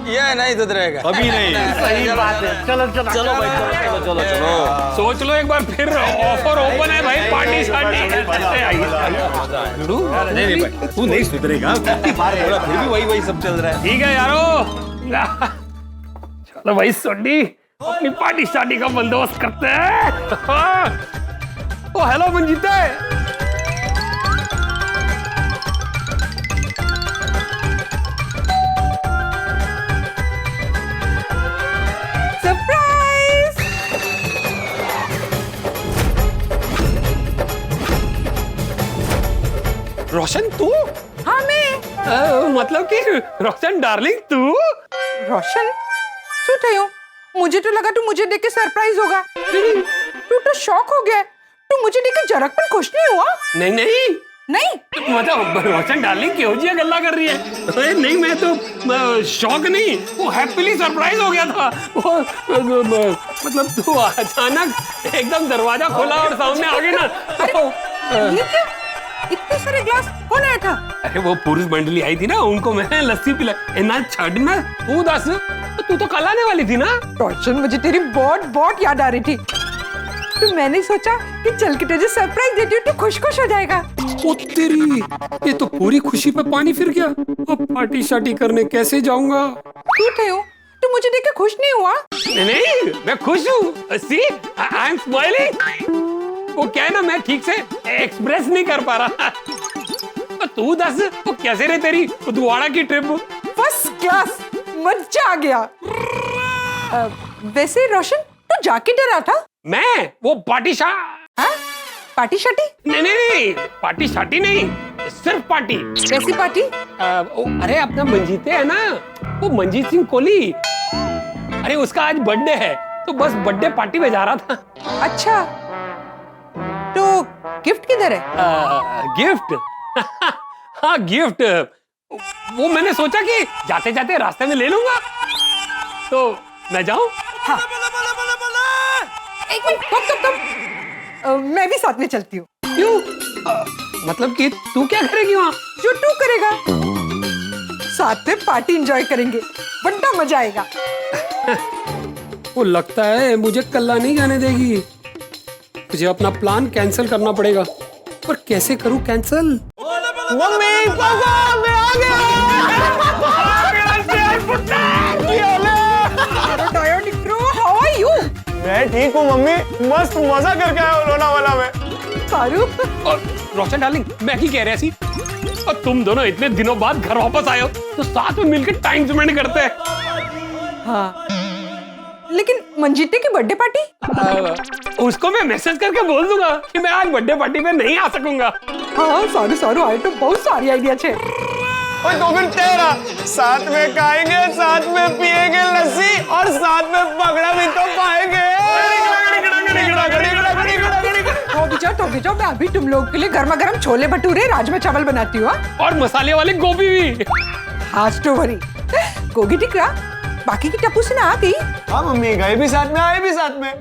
ये नहीं सुधरेगा। अभी नहीं। सही बात है। चलो चलो चलो भाई, चलो चलो चलो। सोच लो एक बार फिर, ऑफर ओपन है भाई पार्टी शार्टी। नहीं नहीं भाई, तू नहीं सुधरेगा। कितनी बार बोला, फिर भी वही सब चल रहा है। ठीक है यारो, चलो भाई सोडी, अपनी पार्टी शार्टी का बंदोबस्त करते हैं। ओ हेलो मंजीत। सरप्राइज! रोशन तू? हाँ मैं। मतलब कि रोशन डार्लिंग तू? रोशन, શું થયું? मुझे तो लगा तू मुझे देख के सरप्राइज होगा। तू तो शॉक हो गया। तू मुझे देख के जरा भी खुश नहीं हुआ? नहीं नहीं नहीं मतलब रोशन डार्लिंग क्यों जी गल्ला कर रही है? अरे नहीं, मैं तो शॉक नहीं, वो हैप्पीली सरप्राइज हो गया था। वो मतलब तू अचानक एकदम दरवाजा खोला और सामने आ गई ना। ये क्या? इतने सारे ग्लास कौन आया था? अरे वो पुरुष मंडली आई थी ना, उनको मैं लस्सी पिलाई ना। छड़ में तू दस, तू तो कल आने वाली थी ना। रोशन, मुझे तेरी बहुत बहुत याद आ रही थी। तो मैंने सोचा कि चल के तुझे सरप्राइज देती हूँ, तो खुश खुश हो जाएगा। ओ तेरी, ये तो पूरी खुशी पे पानी फिर गया। अब पार्टी शार्टी करने कैसे जाऊंगा? क्यों थयो? तू मुझे देख के खुश नहीं हुआ? नहीं, मैं खुश हूँ। सी, आई एम स्माइलिंग। वो क्या है ना, मैं ठीक से एक्सप्रेस नहीं कर पा रहा। तू दस, तो कैसे रहे तेरी दुआड़ा की ट्रिप? फर्स्ट क्लास, मजा आ गया। वैसे रोशन तू जाके डरा था? मैं वो पार्टी हाँ? पार्टी शाटी? नहीं, पार्टी शाटी नहीं, सिर्फ पार्टी। कैसी पार्टी? अरे अपना मंजीते है ना, वो मंजीत सिंह कोहली, अरे उसका आज बर्थडे है, तो बस बर्थडे पार्टी में जा रहा था। अच्छा, तो गिफ्ट किधर है? गिफ्ट? हाँ गिफ्ट, वो मैंने सोचा कि जाते जाते रास्ते में ले लूंगा, तो मैं जाऊं? हाँ। एक मिनट, कब मैं भी साथ में चलती हूँ। क्यों? मतलब कि तू क्या करेगी वहाँ? जो तू करेगा, साथ में पार्टी एंजॉय करेंगे, बड़ा मजा आएगा। वो लगता है मुझे कल्ला नहीं जाने देगी, मुझे अपना प्लान कैंसिल करना पड़ेगा, पर कैसे करूं कैंसिल? मम्मी पापा मैं आ गया। How are you? मैं ठीक हूँ मम्मी, मस्त मजा करके आया हूँ लोनावाला में। कारू? और रोशन डार्लिंग, मैं ही कह रहा सी, और तुम दोनों इतने दिनों बाद घर वापस आए हो, तो साथ में मिलकर टाइम स्पेंड करते हैं। हाँ, लेकिन मंजीते की बर्थडे पार्टी? उसको मैं मैसेज करके बोल दूंगा कि मैं आज बर्थडे पार्टी में नहीं आ सकूंगा। हाँ सारू आए तो बहुत सारी आइडिया छे। ओए तो फिर तेरा साथ में खाएंगे, साथ में पिएंगे लस्सी और साथ में पकड़ा भी तो पाएंगे। तो बेचो मैं अभी तुम लोग के लिए गर्मा गर्म छोले भटूरे राजमा चावल बनाती हूँ। और मसाले वाले गोभी भी। आज तो वरी गोगी टिकरा बाकी की टप्पू से ना आ गई। हाँ मम्मी, गए भी साथ में, आए भी साथ में।